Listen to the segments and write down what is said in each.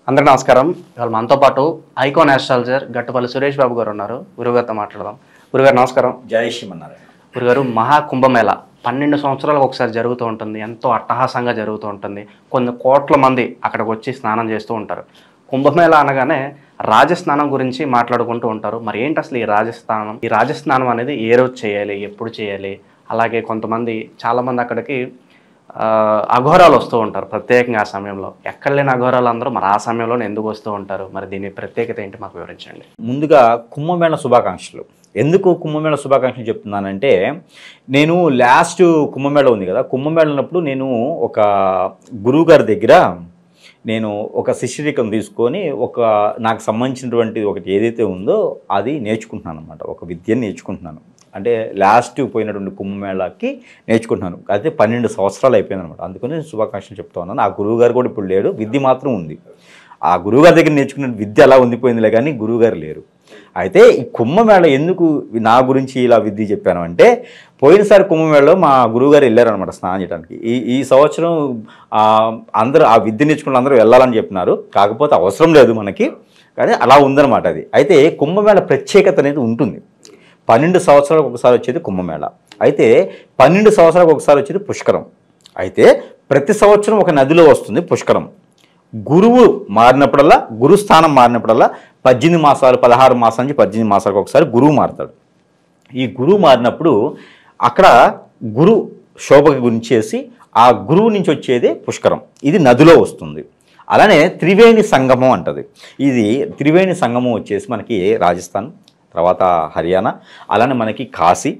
అందరికీ నమస్కారం. ఇవాళ మనతో పాటు ఐకాన్ ఆస్ట్రాలజర్ గట్టుపల్లి సురేష్ బాబు గారు ఉన్నారు. గురుగారితో మాట్లాడదాం. గురుగారు నమస్కారం. జై శ్రీమన్నారాయణ. గురుగారు, మహాకుంభమేళ 12 సంవత్సరాలకు ఒకసారి జరుగుతూ ఉంటుంది. ఎంతో అట్టహాసంగా జరుగుతూ ఉంటుంది. కొన్ని కోట్ల మంది అక్కడికి వచ్చి స్నానం చేస్తూ ఉంటారు. కుంభమేళ అనగానే రాజస్నానం గురించి మాట్లాడుకుంటూ ఉంటారు. మరి ఏంటి అసలు ఈ రాజస్నానం? ఈ రాజస్నానం అనేది ఏ రోజు చేయాలి, ఎప్పుడు చేయాలి? అలాగే కొంతమంది చాలామంది అక్కడికి అఘోరాలు వస్తూ ఉంటారు ప్రత్యేకంగా ఆ సమయంలో. ఎక్కడ లేని అఘోరాలు అందరూ మరి ఆ సమయంలోనే ఎందుకు వస్తూ ఉంటారు? మరి దీని ప్రత్యేకత ఏంటి మాకు వివరించండి. ముందుగా కుంభమేళ శుభాకాంక్షలు. ఎందుకు కుంభమేళ శుభాకాంక్షలు చెప్తున్నానంటే, నేను లాస్ట్ కుంభమేళ ఉంది కదా, కుంభమేళ ఉన్నప్పుడు నేను ఒక గురువు గారి దగ్గర నేను ఒక శిష్యరికం తీసుకొని నాకు సంబంధించినటువంటి ఒకటి ఏదైతే ఉందో అది నేర్చుకుంటున్నాను అనమాట. ఒక విద్యను నేర్చుకుంటున్నాను. అంటే లాస్ట్ పోయినటువంటి కుంభమేళాకి నేర్చుకుంటున్నాను. అయితే 12 సంవత్సరాలు అయిపోయింది అనమాట. అందుకని శుభాకాంక్షలు చెప్తా ఉన్నాను. ఆ గురువుగారు కూడా ఇప్పుడు లేడు, విద్య మాత్రం ఉంది. ఆ గురువుగారి దగ్గర నేర్చుకున్న విద్య అలా ఉండిపోయిందిలే, కానీ గురువుగారు లేరు. అయితే ఈ కుంభమేళ ఎందుకు నా గురించి ఇలా విద్య చెప్పాను అంటే, పోయినసారి కుంభమేళలో మా గురువుగారు వెళ్ళారనమాట స్నానం చేయడానికి. ఈ సంవత్సరం అందరూ ఆ విద్య నేర్చుకున్న అందరూ వెళ్ళాలని చెప్పినారు. కాకపోతే అవసరం లేదు మనకి, కానీ అలా ఉందన్నమాట అది. అయితే కుంభమేళ ప్రత్యేకత అనేది ఉంటుంది. 12 సంవత్సరాలకు ఒకసారి వచ్చేది కుంభమేళ. అయితే 12 సంవత్సరాలకు ఒకసారి వచ్చేది పుష్కరం. అయితే ప్రతి సంవత్సరం ఒక నదిలో వస్తుంది పుష్కరం. గురువు మారినప్పుడల్లా, గురుస్థానం మారినప్పుడల్లా 18 మాసాలు, 16 మాసాల నుంచి 18 మాసాలకు ఒకసారి గురువు మారుతాడు. ఈ గురువు మారినప్పుడు అక్కడ గురు శోభకి గురించేసి ఆ గురువు నుంచి వచ్చేదే పుష్కరం. ఇది నదిలో వస్తుంది. అలానే త్రివేణి సంగమం అంటది. ఇది త్రివేణి సంగమం వచ్చేసి మనకి రాజస్థాన్, తర్వాత హర్యానా, అలానే మనకి కాశీ,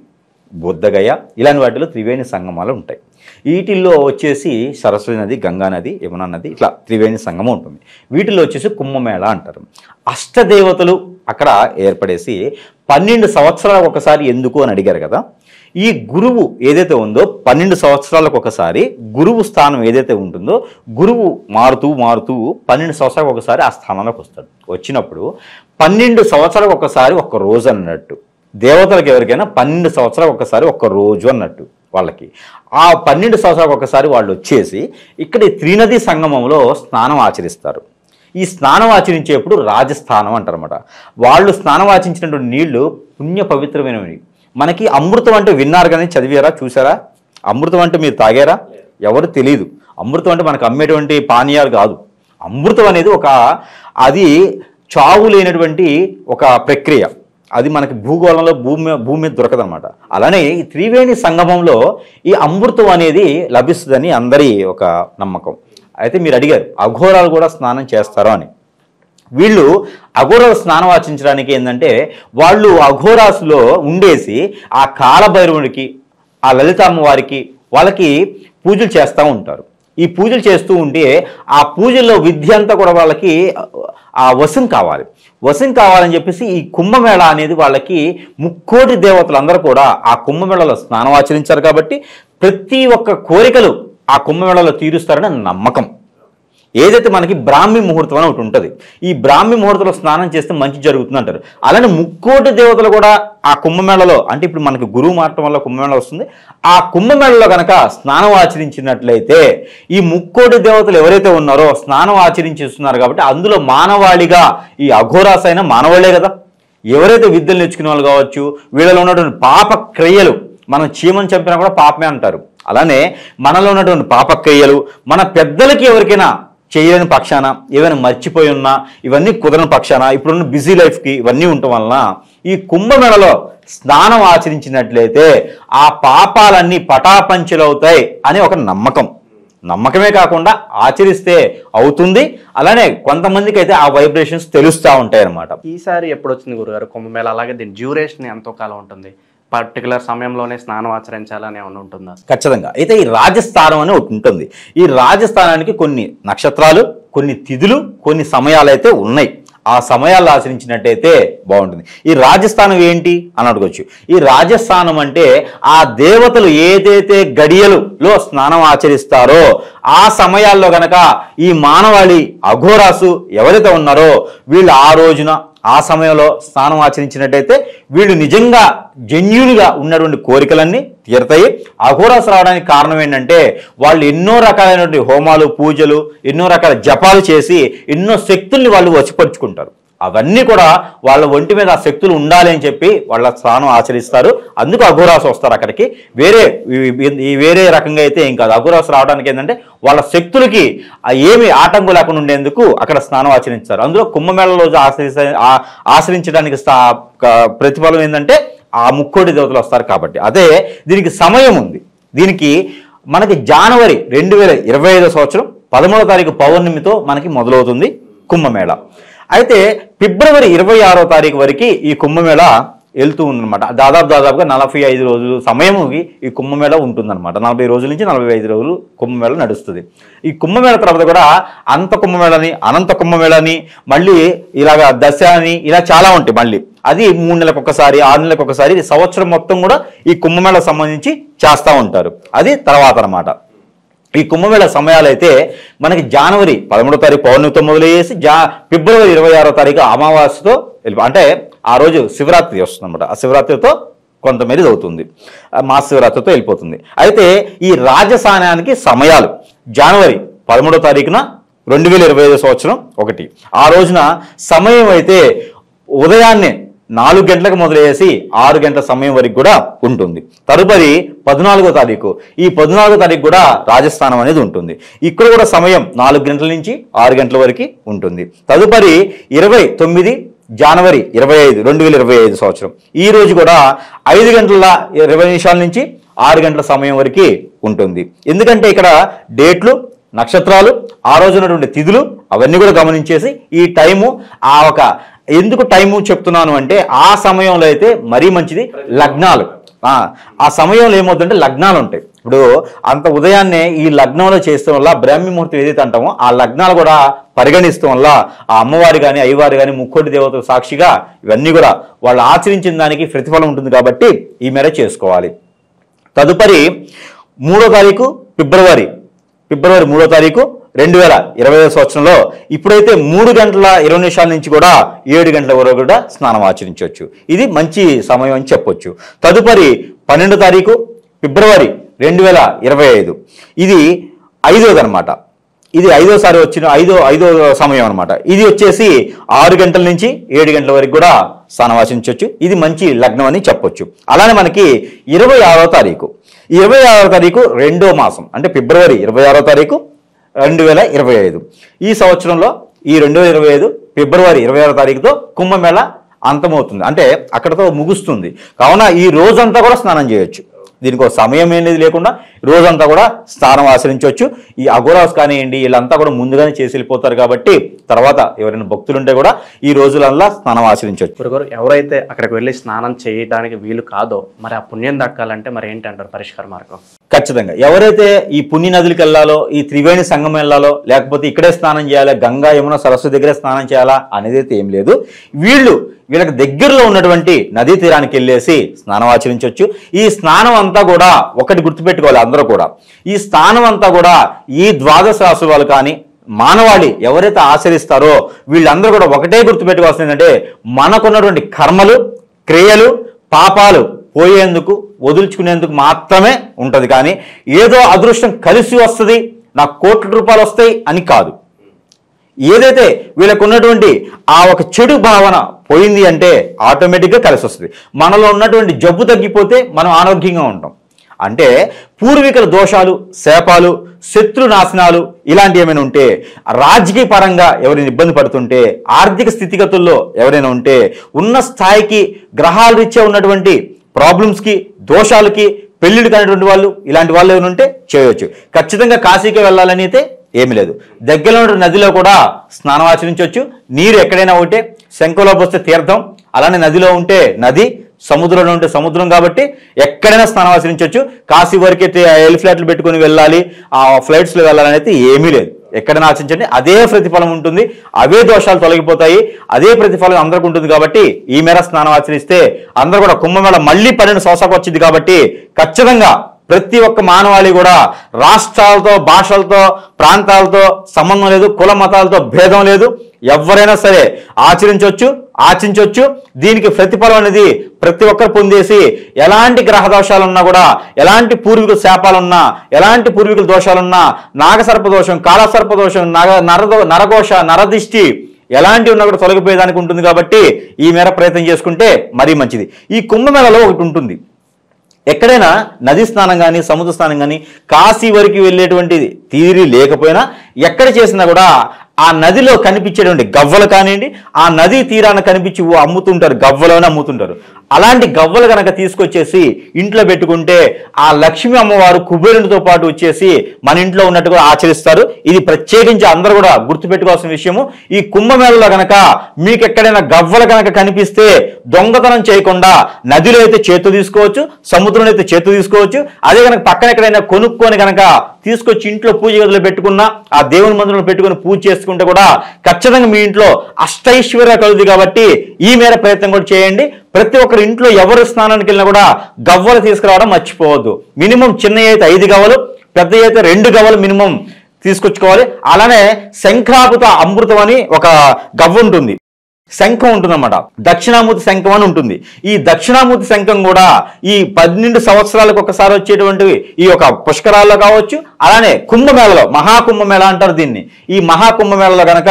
బుద్ధగయ, ఇలాంటి వాటిలో త్రివేణి సంగమాలు ఉంటాయి. వీటిల్లో వచ్చేసి సరస్వతి నది, గంగా నది, యమునా నది, ఇట్లా త్రివేణి సంగమం ఉంటుంది. వీటిల్లో వచ్చేసి కుంభమేళ అంటారు. అష్టదేవతలు అక్కడ ఏర్పడేసి 12 సంవత్సరాలకు ఒకసారి ఎందుకు అని అడిగారు కదా. ఈ గురువు ఏదైతే ఉందో 12 సంవత్సరాలకు ఒకసారి గురువు స్థానం ఏదైతే ఉంటుందో, గురువు మారుతూ 12 సంవత్సరాలకు ఒకసారి ఆ స్థానంలోకి వస్తాడు. వచ్చినప్పుడు 12 సంవత్సరాలకు ఒకసారి ఒక్క రోజు అన్నట్టు. దేవతలకు ఎవరికైనా 12 సంవత్సరాలకు ఒకసారి ఒక్క రోజు అన్నట్టు వాళ్ళకి. ఆ 12 సంవత్సరాలకు ఒకసారి వాళ్ళు వచ్చేసి ఇక్కడ త్రినది సంగమంలో స్నానం ఆచరిస్తారు. ఈ స్నానం ఆచరించేప్పుడు రాజస్థానం అంటారన్నమాట. వాళ్ళు స్నానం ఆచరించినటువంటి నీళ్లు పుణ్య పవిత్రమైనవి. మనకి అమృతం అంటే విన్నారు కానీ చదివారా, చూసారా? అమృతం అంటే మీరు తాగారా? ఎవరు తెలియదు. అమృతం అంటే మనకు అమ్మేటువంటి పానీయాలు కాదు. అమృతం అనేది అది చావు లేనటువంటి ఒక ప్రక్రియ. అది మనకి భూగోళంలో భూమి మీద దొరకదనమాట. అలానే ఈ త్రివేణి సంగమంలో ఈ అమృతం అనేది లభిస్తుందని అందరి ఒక నమ్మకం. అయితే మీరు అడిగారు అఘోరాలు కూడా స్నానం చేస్తారో అని. వీళ్ళు అఘోరాలు స్నానం ఆచరించడానికి ఏంటంటే, వాళ్ళు అఘోరాసులో ఉండేసి ఆ కాలభైరవుడికి, ఆ లలితామ్మ వారికి, వాళ్ళకి పూజలు చేస్తూ ఉంటారు. ఈ పూజలు చేస్తూ ఉంటే ఆ పూజల్లో విద్య అంతా కూడా వాళ్ళకి ఆ వశం కావాలి. వశం కావాలని చెప్పేసి ఈ కుంభమేళ అనేది వాళ్ళకి ముక్కోటి దేవతలందరూ కూడా ఆ కుంభమేళలో స్నానం ఆచరించారు కాబట్టి ప్రతి ఒక్క కోరికలు ఆ కుంభమేళలో తీరుస్తారని నమ్మకం. ఏదైతే మనకి బ్రాహ్మీ ముహూర్తం అని ఒకటి ఉంటుంది. ఈ బ్రాహ్మీ ముహూర్తంలో స్నానం చేస్తే మంచి జరుగుతుంది అంటారు. అలానే ముక్కోటి దేవతలు కూడా ఆ కుంభమేళలో, అంటే ఇప్పుడు మనకి గురువు మారటం వల్ల కుంభమేళ వస్తుంది. ఆ కుంభమేళలో కనుక స్నానం ఆచరించినట్లయితే ఈ ముక్కోటి దేవతలు ఎవరైతే ఉన్నారో స్నానం ఆచరించేస్తున్నారు కాబట్టి అందులో మానవాళిగా ఈ అఘోరాస్ అయినా మానవాళ్లే కదా. ఎవరైతే విద్యలు నేర్చుకునే వాళ్ళు కావచ్చు, వీళ్ళలో ఉన్నటువంటి పాప క్రియలు, మనం చీమని చంపినా కూడా పాపమే అంటారు. అలానే మనలో ఉన్నటువంటి పాపక్రియలు, మన పెద్దలకి ఎవరికైనా చేయలేని పక్షాన, ఏమైనా మర్చిపోయి ఉన్నా, ఇవన్నీ కుదరని పక్షాన, ఇప్పుడున్న బిజీ లైఫ్కి ఇవన్నీ ఉండటం వలన ఈ కుంభమేళలో స్నానం ఆచరించినట్లయితే ఆ పాపాలన్నీ పటాపంచలవుతాయి అనే ఒక నమ్మకం. నమ్మకమే కాకుండా ఆచరిస్తే అవుతుంది. అలానే కొంతమందికి అయితే ఆ వైబ్రేషన్స్ తెలుస్తూ ఉంటాయి అన్నమాట. ఈసారి ఎప్పుడు వచ్చింది గురుగారు కుంభమేళ? అలాగే దీని డ్యూరేషన్ ఎంతో కాలం ఉంటుంది? పర్టికులర్ సమయంలోనే స్నానం ఆచరించాలని ఏమైనా ఉంటుందా? ఖచ్చితంగా. అయితే ఈ రాజస్థానం అని ఒకటి ఉంటుంది. ఈ రాజస్థానానికి కొన్ని నక్షత్రాలు, కొన్ని తిథులు, కొన్ని సమయాలు అయితే ఉన్నాయి. ఆ సమయాల్లో ఆచరించినట్టయితే బాగుంటుంది. ఈ రాజస్థానం ఏంటి అని అడగొచ్చు. ఈ రాజస్థానం అంటే ఆ దేవతలు ఏదైతే గడియలులో స్నానం ఆచరిస్తారో ఆ సమయాల్లో గనక ఈ మానవాళి అఘోరాసు ఎవరైతే ఉన్నారో వీళ్ళు ఆ రోజున ఆ సమయంలో స్నానం ఆచరించినట్టయితే వీళ్ళు నిజంగా జెన్యూన్గా ఉన్నటువంటి కోరికలన్నీ తీరతాయి. అఘోరాస్ రావడానికి కారణం ఏంటంటే వాళ్ళు ఎన్నో రకాలైనటువంటి హోమాలు, పూజలు, ఎన్నో రకాల జపాలు చేసి ఎన్నో శక్తుల్ని వాళ్ళు వశపరుచుకుంటారు. అవన్నీ కూడా వాళ్ళ ఒంటి మీద ఆ శక్తులు ఉండాలి అని చెప్పి వాళ్ళ స్నానం ఆచరిస్తారు. అందుకు అఘోరాస్ వస్తారు అక్కడికి. వేరే రకంగా అయితే ఏం కాదు. అఘోరాస్ రావడానికి ఏంటంటే వాళ్ళ శక్తులకి ఏమి ఆటంకం లేకుండా ఉండేందుకు అక్కడ స్నానం ఆచరిస్తారు. అందులో కుంభమేళ రోజు ఆచరించడానికి ప్రతిఫలం ఏంటంటే ఆ ముక్కోటి దేవతలు వస్తారు కాబట్టి. అదే దీనికి సమయం ఉంది. దీనికి మనకి జనవరి 2025 సంవత్సరం 13వ తారీఖు పౌర్ణమితో మనకి మొదలవుతుంది కుంభమేళ. అయితే ఫిబ్రవరి 26వ తారీఖు వరకు ఈ కుంభమేళ వెళ్తూ ఉందన్నమాట. దాదాపుగా 45 రోజులు సమయం ఈ కుంభమేళ ఉంటుందన్నమాట. 40 రోజుల నుంచి 45 రోజులు కుంభమేళ నడుస్తుంది. ఈ కుంభమేళ తర్వాత కూడా అంత కుంభమేళని, అనంత కుంభమేళని, మళ్ళీ ఇలాగా దశ అని ఇలా చాలా ఉంటాయి. మళ్ళీ అది 3 నెలలకు ఒకసారి, 6 నెలలకు ఒకసారి, సంవత్సరం మొత్తం కూడా ఈ కుంభమేళకు సంబంధించి చేస్తూ ఉంటారు. అది తర్వాత అన్నమాట. ఈ కుంభమేళ సమయాలు అయితే మనకి జనవరి 13వ తారీఖు పౌర్ణమితో మొదలయ్యేసి ఫిబ్రవరి 26వ తారీఖు అమావాస్యతో అంటే ఆ రోజు శివరాత్రి వస్తుంది అనమాట. ఆ శివరాత్రితో కొంతమేర అవుతుంది, మహాశివరాత్రితో వెళ్ళిపోతుంది. అయితే ఈ రాజస్నానానికి సమయాలు జనవరి 13వ తారీఖున 2025 సంవత్సరం 1 ఆ రోజున సమయం అయితే ఉదయాన్నే 4 గంటలకు మొదలయ్యేసి 6 గంటల సమయం వరకు కూడా ఉంటుంది. తదుపరి 14వ తారీఖు, ఈ 14వ తారీఖు కూడా రాజస్థానం అనేది ఉంటుంది. ఇక్కడ కూడా సమయం 4 గంటల నుంచి 6 గంటల వరకు ఉంటుంది. తదుపరి 29 జనవరి 2025 సంవత్సరం ఈ రోజు కూడా 5 గంటల 20 నిమిషాల నుంచి 6 గంటల సమయం వరకు ఉంటుంది. ఎందుకంటే ఇక్కడ డేట్లు, నక్షత్రాలు, ఆ రోజు ఉన్నటువంటి తిథులు అవన్నీ కూడా గమనించేసి ఈ టైము ఎందుకు టైము చెప్తున్నాను అంటే ఆ సమయంలో అయితే మరీ మంచిది. లగ్నాలు, ఆ సమయంలో ఏమవుతుందంటే లగ్నాలు ఉంటాయి. ఇప్పుడు అంత ఉదయాన్నే ఈ లగ్నంలో చేస్తాం వల్ల బ్రాహ్మీ ముహూర్తం ఏదైతే అంటామో ఆ లగ్నాలు కూడా పరిగణిస్తాం వల్ల ఆ అమ్మవారు కానీ అయ్యవారు కానీ ముక్కోటి దేవతల సాక్షిగా ఇవన్నీ కూడా వాళ్ళు ఆచరించిన దానికి ప్రతిఫలం ఉంటుంది కాబట్టి ఈ మేర చేసుకోవాలి. తదుపరి 3వ తారీఖు ఫిబ్రవరి 3వ తారీఖు 2025 సంవత్సరంలో ఇప్పుడైతే 3 గంటల 20 నిమిషాల నుంచి కూడా 7 గంటల వరకు కూడా స్నానం ఆచరించవచ్చు. ఇది మంచి సమయం అని చెప్పొచ్చు. తదుపరి 12వ తారీఖు ఫిబ్రవరి 2025 ఇది 5వది అనమాట. ఇది 5వసారి వచ్చిన 5వ సమయం అనమాట. ఇది వచ్చేసి 6 గంటల నుంచి 7 గంటల వరకు కూడా స్నానం ఆచరించవచ్చు. ఇది మంచి లగ్నం అని చెప్పొచ్చు. అలానే మనకి 26వ తారీఖు, 26వ తారీఖు 2వ మాసం అంటే ఫిబ్రవరి 26వ తారీఖు 2025 ఈ సంవత్సరంలో ఈ 2025 ఫిబ్రవరి 26వ తారీఖుతో కుంభమేళ అంతమవుతుంది, అంటే అక్కడతో ముగుస్తుంది. కావున ఈ రోజంతా కూడా స్నానం చేయొచ్చు. దీనికి ఒక సమయం అనేది లేకుండా రోజంతా కూడా స్నానం ఆచరించవచ్చు. ఈ అఘోరాస్ కానివ్వండి వీళ్ళంతా కూడా ముందుగానే చేసి వెళ్ళిపోతారు కాబట్టి తర్వాత ఎవరైనా భక్తులు ఉంటే కూడా ఈ రోజులల్లా స్నానం ఆచరించవచ్చు. గురుగారు, ఎవరైతే అక్కడికి వెళ్ళి స్నానం చేయడానికి వీలు కాదో మరి ఆ పుణ్యం దక్కాలంటే మరి ఏంటి అంటారు పరిష్కార మార్గం? ఖచ్చితంగా ఎవరైతే ఈ పుణ్య నదులకు వెళ్ళాలో, ఈ త్రివేణి సంగమం వెళ్ళాలో, లేకపోతే ఇక్కడే స్నానం చేయాలా, గంగా యమున సరస్వతి దగ్గరే స్నానం చేయాలా అనేది అయితే ఏం లేదు. వీళ్ళకి దగ్గరలో ఉన్నటువంటి నదీ తీరానికి వెళ్ళేసి స్నానం ఆచరించవచ్చు. ఈ స్నానం అంతా కూడా ఒకటి గుర్తుపెట్టుకోవాలి అందరూ కూడా, ఈ స్నానం అంతా కూడా ఈ ద్వాదశ రాశుల వాళ్ళు కానీ మానవాళి ఎవరైతే ఆచరిస్తారో వీళ్ళందరూ కూడా ఒకటే గుర్తుపెట్టుకోవాల్సింది ఏంటంటే మనకున్నటువంటి కర్మలు, క్రియలు, పాపాలు పోయేందుకు, వదులుచుకునేందుకు మాత్రమే ఉంటుంది. కానీ ఏదో అదృష్టం కలిసి వస్తుంది, నాకు కోట్ల రూపాయలు వస్తాయి అని కాదు. ఏదైతే వీళ్ళకు ఉన్నటువంటి ఆ ఒక చెడు భావన పోయింది అంటే ఆటోమేటిక్గా కలిసి వస్తుంది. మనలో ఉన్నటువంటి జబ్బు తగ్గిపోతే మనం ఆరోగ్యంగా ఉంటాం. అంటే పూర్వీకుల దోషాలు, శాపాలు, శత్రు నాశనాలు ఇలాంటివి ఏమైనా ఉంటే, రాజకీయ పరంగా ఎవరైనా ఇబ్బంది పడుతుంటే, ఆర్థిక స్థితిగతుల్లో ఎవరైనా ఉంటే, ఉన్న స్థాయికి గ్రహాల రీత్యా ఉన్నటువంటి ప్రాబ్లమ్స్కి, దోషాలకి, పెళ్లిళ్ళు కానిటువంటి వాళ్ళు ఇలాంటి వాళ్ళు ఏమైనా ఉంటే చేయవచ్చు. ఖచ్చితంగా కాశీకి వెళ్ళాలని అయితే ఏమి లేదు. దగ్గరలో ఉన్న నదిలో కూడా స్నానం ఆచరించవచ్చు. నీరు ఎక్కడైనా ఉంటే శంఖంలో పోస్తే తీర్థం, అలానే నదిలో ఉంటే నది, సముద్రంలో ఉంటే సముద్రం కాబట్టి ఎక్కడైనా స్నానం ఆచరించవచ్చు. కాశీ వరకు అయితే ఎయిర్ ఫ్లైట్లు పెట్టుకుని వెళ్ళాలి, ఆ ఫ్లైట్స్లో వెళ్ళాలని అయితే ఏమీ లేదు. ఎక్కడైనా ఆచరించండి, అదే ప్రతిఫలం ఉంటుంది, అవే దోషాలు తొలగిపోతాయి, అదే ప్రతిఫలం అందరికి ఉంటుంది. కాబట్టి ఈ మేర స్నానం ఆచరిస్తే అందరూ కూడా కుంభమేళ మళ్ళీ 12 సంవత్సరాలకు వచ్చింది కాబట్టి ఖచ్చితంగా ప్రతి ఒక్క మానవాళి కూడా రాష్ట్రాలతో, భాషలతో, ప్రాంతాలతో సంబంధం లేదు, కుల మతాలతో భేదం లేదు, ఎవరైనా సరే ఆచరించవచ్చు. దీనికి ప్రతిఫలం అనేది ప్రతి ఒక్కరు పొందేసి, ఎలాంటి గ్రహ దోషాలున్నా కూడా, ఎలాంటి పూర్వీకుల శాపాలున్నా, ఎలాంటి పూర్వీకుల దోషాలున్నా, నాగసర్ప దోషం, కాలసర్ప దోషం, నరఘోష, నరదిష్టి ఎలాంటివి ఉన్నా కూడా తొలగిపోయేదానికి ఉంటుంది. కాబట్టి ఈ మేర ప్రయత్నం చేసుకుంటే మరీ మంచిది. ఈ కుంభమేళలో ఒకటి ఉంటుంది, ఎక్కడైనా నది స్నానం కానీ సముద్ర స్నానం కానీ కాశీ వరకు వెళ్ళేటువంటి తీరి లేకపోయినా ఎక్కడ చేసినా కూడా ఆ నదిలో కనిపించేటువంటి గవ్వలు కానివ్వండి, ఆ నదీ తీరాన కనిపించి అమ్ముతుంటారు, గవ్వలోనే అమ్ముతుంటారు. అలాంటి గవ్వలు కనుక తీసుకొచ్చేసి ఇంట్లో పెట్టుకుంటే ఆ లక్ష్మీ అమ్మవారు కుబేరునితో పాటు వచ్చేసి మన ఇంట్లో ఉన్నట్టుగా ఆచరిస్తారు. ఇది ప్రత్యేకించి అందరూ కూడా గుర్తుపెట్టుకోవాల్సిన విషయము. ఈ కుంభమేళలో కనుక మీకు ఎక్కడైనా గవ్వలు కనుక కనిపిస్తే దొంగతనం చేయకుండా నదిలో అయితే చేతు తీసుకోవచ్చు, సముద్రంలో అయితే చేతు తీసుకోవచ్చు. అదే కనుక పక్కన ఎక్కడైనా కొనుక్కొని కనుక తీసుకొచ్చి ఇంట్లో పూజ గదిలో పెట్టుకున్నా, ఆ దేవుని మందిరంలో పెట్టుకుని పూజ చేసుకుంటే కూడా ఖచ్చితంగా మీ ఇంట్లో అష్టైశ్వర్య కలుగుతుంది. కాబట్టి ఈ మేర ప్రయత్నం కూడా చేయండి. ప్రతి ఒక్కరు ఇంట్లో ఎవరు స్నానానికి వెళ్ళినా కూడా గవ్వలు తీసుకురావడం మర్చిపోవద్దు. మినిమం చిన్న అయితే 5 గవ్వలు, పెద్ద అయితే 2 గవ్వలు మినిమం తీసుకొచ్చుకోవాలి. అలానే శంఖాపుత అమృతం అని ఒక గవ్వ ఉంటుంది, శంఖం ఉంటుందన్నమాట, దక్షిణామూర్తి శంఖం అని ఉంటుంది. ఈ దక్షిణామూర్తి శంఖం కూడా ఈ 12 సంవత్సరాలకు ఒకసారి వచ్చేటువంటివి ఈ యొక్క పుష్కరాల్లో కావచ్చు. అలానే కుంభమేళలో, మహాకుంభమేళ అంటారు దీన్ని. ఈ మహాకుంభమేళలో కనుక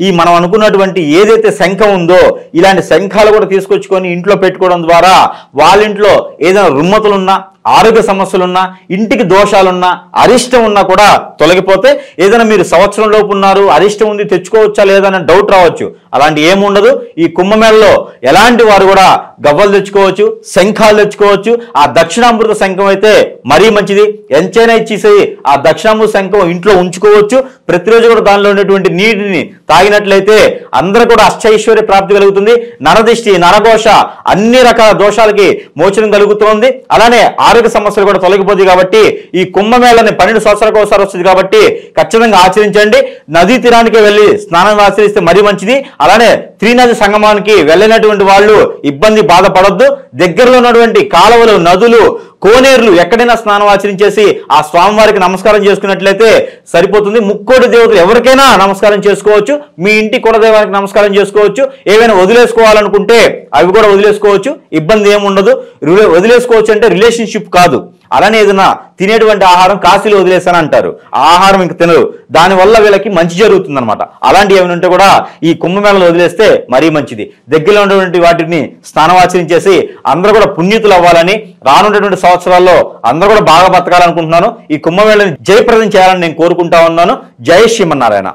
ఈ మనం అనుకున్నటువంటి ఏదైతే శంఖం ఉందో ఇలాంటి శంఖాలు కూడా తీసుకొచ్చుకొని ఇంట్లో పెట్టుకోవడం ద్వారా వాళ్ళ ఇంట్లో ఏదైనా రుమ్మతులున్నా, ఆరోగ్య సమస్యలున్నా, ఇంటికి దోషాలున్నా, అరిష్టం ఉన్నా కూడా తొలగిపోతే, ఏదైనా మీరు సంవత్సరం లోపు ఉన్నారు, అరిష్టం ఉంది, తెచ్చుకోవచ్చా లేదా అని డౌట్ రావచ్చు. అలాంటి ఏముండదు. ఈ కుంభమేళలో ఎలాంటి వారు కూడా గవ్వలు తెచ్చుకోవచ్చు, శంఖాలు తెచ్చుకోవచ్చు. ఆ దక్షిణామృత శంఖం అయితే మరీ మంచిది. ఎంచైనా ఇచ్చేసి ఆ దక్షిణామృత శంఖం ఇంట్లో ఉంచుకోవచ్చు. ప్రతిరోజు కూడా దానిలో ఉన్నటువంటి నీటిని తాగినట్లయితే అందరూ కూడా అష్టైశ్వర్య ప్రాప్తి కలుగుతుంది. నరదిష్టి, నరఘోష అన్ని రకాల దోషాలకి మోచనం కలుగుతోంది. అలానే ఆరోగ్య సమస్యలు కూడా తొలగిపోతాయి. కాబట్టి ఈ కుంభమేళని 12 సంవత్సరాలకు ఒకసారి వస్తుంది కాబట్టి ఖచ్చితంగా ఆచరించండి. నదీ తీరానికి వెళ్ళి స్నానం ఆచరిస్తే మరీ మంచిది. అలానే త్రినది సంగమానికి వెళ్ళినటువంటి వాళ్ళు ఇబ్బంది బాధపడొద్దు. దగ్గరలో ఉన్నటువంటి కాలువలు, నదులు, కోనేరులు ఎక్కడైనా స్నానం ఆచరించేసి ఆ స్వామివారికి నమస్కారం చేసుకున్నట్లయితే సరిపోతుంది. ముక్కోటి దేవతలు ఎవరికైనా నమస్కారం చేసుకోవచ్చు. మీ ఇంటి కులదైవానికి నమస్కారం చేసుకోవచ్చు. ఏవైనా వదిలేసుకోవాలనుకుంటే అవి కూడా వదిలేసుకోవచ్చు, ఇబ్బంది ఏముండదు. వదిలేసుకోవచ్చు అంటే రిలేషన్షిప్ కాదు. అలానే ఏదైనా తినేటువంటి ఆహారం కాశీలో వదిలేస్తాను అంటారు, ఆ ఆహారం ఇంక తినరు, దానివల్ల వీళ్ళకి మంచి జరుగుతుంది అనమాట. అలాంటి ఏమైనా ఉంటే కూడా ఈ కుంభమేళలో వదిలేస్తే మరీ మంచిది. దగ్గరలో ఉన్నటువంటి వాటిని స్నానం ఆచరించేసి అందరూ కూడా పుణ్యతులు అవ్వాలని, రానున్నటువంటి సంవత్సరాల్లో అందరూ కూడా బాగా బతకాలనుకుంటున్నాను. ఈ కుంభమేళని జయప్రదం చేయాలని నేను కోరుకుంటా ఉన్నాను. జై శ్రీమన్నారాయణ.